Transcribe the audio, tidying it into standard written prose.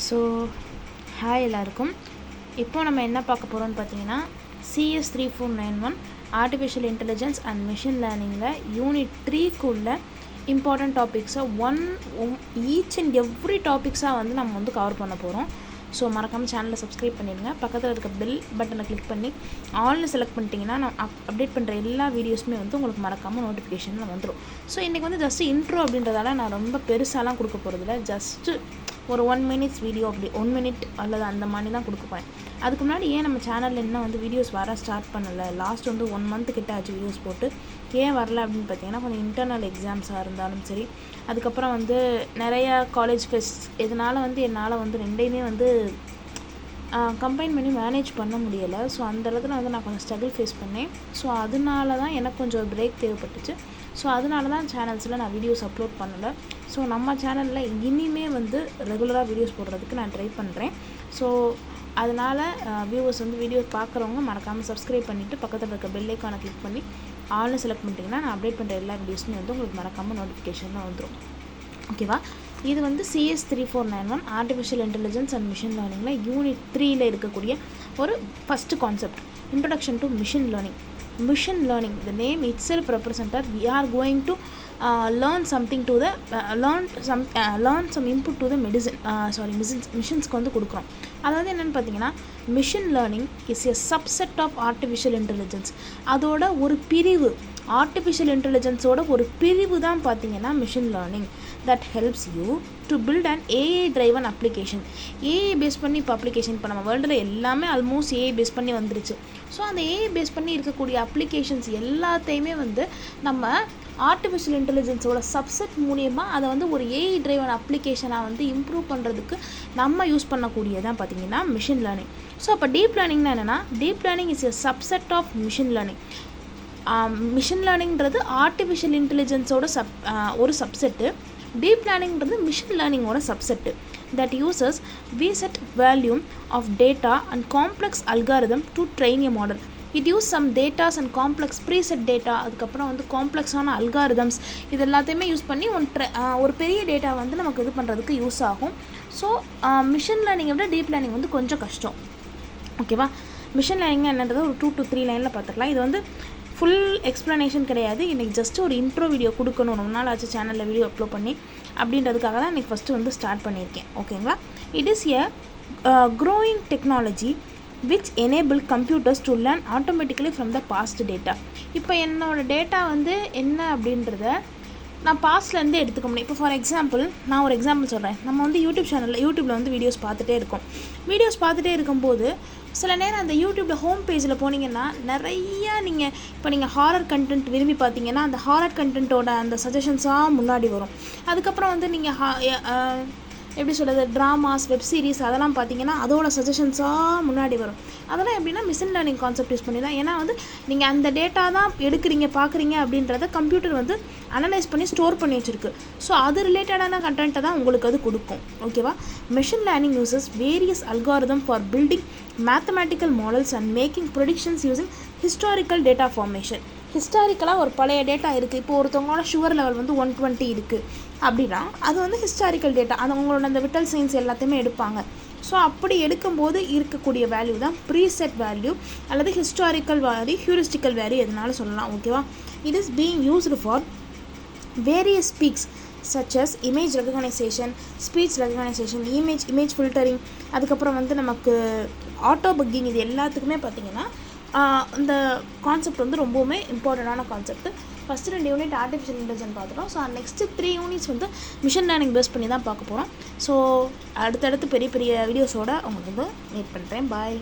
So hi எல்லாருக்கும். இப்போ நம்ம என்ன பார்க்க போகிறோம்னு பார்த்தீங்கன்னா CS 3491 artificial intelligence and machine லேர்னிங்கில் யூனிட் 3க்குள்ள இம்பார்ட்டன்ட் டாபிக்ஸை ஈச் அண்ட் எவ்ரி டாபிக்ஸாக வந்து நம்ம வந்து கவர் பண்ண போகிறோம். ஸோ மறக்காமல் சேனலை சப்ஸ்கிரைப் பண்ணிடுங்க. பக்கத்தில் இருக்க பெல் பட்டனை கிளிக் பண்ணி ஆல்னு செலக்ட் பண்ணிட்டீங்கன்னா நான் அப்டேட் பண்ணுற எல்லா வீடியோஸுமே வந்து உங்களுக்கு மறக்காமல் நோட்டிஃபிகேஷனில் வந்துடும். ஸோ இன்றைக்கி வந்து ஜஸ்ட்டு இன்ட்ரோ அப்படின்றதால நான் ரொம்ப பெருசாலாம் கொடுக்க போகிறதில்ல. ஜஸ்ட்டு ஒரு 1 minute வீடியோ, அப்படி 1 minute அல்லது அந்த மாதிரி தான் கொடுக்குப்பேன். அதுக்கு முன்னாடி ஏன் நம்ம சேனலில் இன்னும் வந்து வீடியோஸ் வர ஸ்டார்ட் பண்ணலை, லாஸ்ட் வந்து 1 month கிட்ட ஆச்சு வீடியோஸ் போட்டு, ஏன் வரல அப்படின்னு பார்த்தீங்கன்னா கொஞ்சம் இன்டர்னல் எக்ஸாம்ஸாக இருந்தாலும் சரி, அதுக்கப்புறம் வந்து நிறையா காலேஜ் ஃபெஸ்ட், இதனால் வந்து என்னால் வந்து ரெண்டையுமே வந்து கம்பைன் பண்ணி மேனேஜ் பண்ண முடியலை. ஸோ அந்த இடத்துல வந்து நான் கொஞ்சம் ஸ்ட்ரகிள் ஃபேஸ் பண்ணேன். ஸோ அதனால தான் எனக்கு கொஞ்சம் பிரேக் தேவைப்பட்டுச்சு. ஸோ அதனால தான் சேனல்ஸில் நான் வீடியோஸ் அப்லோட் பண்ணலை. ஸோ நம்ம சேனலில் இனிமே வந்து ரெகுலராக வீடியோஸ் போடுறதுக்கு நான் ட்ரை பண்ணுறேன். ஸோ அதனால் வியூவர்ஸ் வந்து வீடியோ பார்க்குறவங்க மறக்காமல் சப்ஸ்கிரைப் பண்ணிவிட்டு பக்கத்தில் இருக்க பெல் ஐக்கானை கிளிக் பண்ணி ஆல்னு செலக்ட் பண்ணிட்டீங்கன்னா நான் அப்டேட் பண்ணுற எல்லா வீடியோஸுமே வந்து உங்களுக்கு மறக்காமல் நோட்டிஃபிகேஷனில் வந்துடும். ஓகேவா? இது வந்து CS 3491 artificial intelligence and machine லேர்னிங்கில் யூனிட் 3ல் இருக்கக்கூடிய ஒரு first concept, introduction to machine learning. Machine learning, the name itself represents that we are going to learn something to the learn some input to the மிஷின்ஸ்க்கு வந்து கொடுக்குறோம். அதாவது என்னென்னு பார்த்தீங்கன்னா, machine learning is a subset of artificial intelligence. அதோட ஒரு பிரிவு, artificial இன்டெலிஜென்ஸோட ஒரு பிரிவு தான் பார்த்தீங்கன்னா machine learning. that helps you to build an AI driven application. AI base பண்ணி இப்போ அப்ளிகேஷன், இப்போ நம்ம வேர்ல்டில் எல்லாமே ஆல்மோஸ்ட் AI பேஸ் பண்ணி வந்துருச்சு. ஸோ அந்த AI பேஸ் பண்ணி இருக்கக்கூடிய அப்ளிகேஷன்ஸ் எல்லாத்தையுமே வந்து நம்ம ஆர்டிஃபிஷியல் இன்டெலிஜென்ஸோட சப்செட் மூலியமாக அதை வந்து ஒரு AI driven அப்ளிகேஷனாக வந்து இம்ப்ரூவ் பண்ணுறதுக்கு நம்ம யூஸ் பண்ணக்கூடியதான் பார்த்தீங்கன்னா மிஷின் லேர்னிங். ஸோ அப்போ டீப் லேர்னிங்னா என்னென்னா, deep learning is a subset of machine learning. Machine லேர்னிங்கிறது ஆர்டிஃபிஷியல் இன்டெலிஜென்ஸோட ஒரு சப்செட்டு. டீப் லேர்னிங்கிறது மிஷின் லேர்னிங்கோட subset that uses vset volume of data and complex algorithm to train a model. It use some datas and complex preset data, அதுக்கப்புறம் வந்து காம்ப்ளெக்ஸான algorithms, இது எல்லாத்தையுமே use பண்ணி ஒரு பெரிய டேட்டா வந்து நமக்கு இது பண்ணுறதுக்கு யூஸ் ஆகும். ஸோ மிஷின் லேர்னிங்கை விட டீப் லேர்னிங் வந்து கொஞ்சம் கஷ்டம். ஓகேவா? மிஷின் லேர்னிங் என்னன்றது ஒரு 2 to 3 லைனில் பார்த்துக்கலாம். இது வந்து ஃபுல் எக்ஸ்ப்ளனேஷன் கிடையாது. இன்றைக்கி ஜஸ்ட்டு ஒரு இன்ட்ரோ வீடியோ கொடுக்கணும், ரொம்ப நாள் ஆச்சு சேனலில் வீடியோ அப்லோட் பண்ணி, அப்படின்றதுக்காக தான் இன்றைக்கி ஃபஸ்ட்டு வந்து ஸ்டார்ட் பண்ணியிருக்கேன். ஓகேங்களா? It is a growing technology which enable computers to learn automatically from the past data. இப்போ என்னோடய டேட்டா வந்து என்ன அப்படின்றத நான் பாஸ்ட்லேருந்து எடுத்துக்க முடியும். இப்போ ஃபார் எக்ஸாம்பிள் நான் ஒரு எக்ஸாம்பிள் சொல்கிறேன். நம்ம வந்து யூடியூப்பில் வந்து வீடியோஸ் பார்த்துட்டே இருக்கும்போது சில நேரம் அந்த யூடியூப்பில் ஹோம் பேஜில் போனீங்கன்னா நிறையா நீங்கள் ஹாரர் கண்டென்ட் விரும்பி பார்த்தீங்கன்னா அந்த ஹாரர் கண்டென்ட்டோட அந்த சஜஷன்ஸாக முன்னாடி வரும். அதுக்கப்புறம் வந்து நீங்கள் எப்படி சொல்கிறது, ட்ராமாஸ், வெப் சீரிஸ் அதெல்லாம் பார்த்தீங்கன்னா அதோட சஜஷன்ஸாக முன்னாடி வரும். அதெல்லாம் எப்படின்னா மிஷின் லேர்னிங் கான்செப்ட் யூஸ் பண்ணி தான். ஏன்னா வந்து நீங்கள் அந்த டேட்டா தான் பார்க்குறீங்க அப்படின்றத கம்ப்யூட்டர் வந்து அனலைஸ் பண்ணி ஸ்டோர் பண்ணி வச்சுருக்கு. ஸோ அது ரிலேட்டடான கண்டென்ட்டை தான் உங்களுக்கு அது கொடுக்கும். ஓகேவா? Machine learning uses various algorithm for building mathematical models and making predictions using historical data formation. ஹிஸ்டாரிக்கலாக ஒரு பழைய டேட்டா இருக்குது. இப்போ ஒருத்தவங்களோட சுகர் லெவல் வந்து 120 இருக்குது அப்படின்னா அது வந்து ஹிஸ்டாரிக்கல் டேட்டா. அது உங்களோட அந்த விட்டல் சயின்ஸ் எல்லாத்தையுமே எடுப்பாங்க. ஸோ அப்படி எடுக்கும்போது இருக்கக்கூடிய வேல்யூ தான் ப்ரீசெட் வேல்யூ அல்லது ஹிஸ்டாரிக்கல் வேல்யூ, ஹியூரிஸ்டிக்கல் வேல்யூ எதனாலும் சொல்லலாம். ஓகேவா? It is being used for various speaks such as image recognition, speech recognition, image filtering, அதுக்கப்புறம் வந்து நமக்கு ஆட்டோ பக்கிங், இது எல்லாத்துக்குமே பார்த்திங்கன்னா இந்த கான்செப்ட் வந்து ரொம்பவுமே இம்பார்ட்டண்டான concept. First 2 unit artificial intelligence பார்த்துட்டோம். ஸோ நெக்ஸ்ட்டு 3 யூனிட்ஸ் வந்து மிஷின் லேர்னிங் பேஸ் பண்ணி தான் பார்க்க போகிறோம். ஸோ அடுத்தடுத்து பெரிய வீடியோஸோடு உங்களுக்கு வந்து மீட் பண்ணுறேன். பாய்.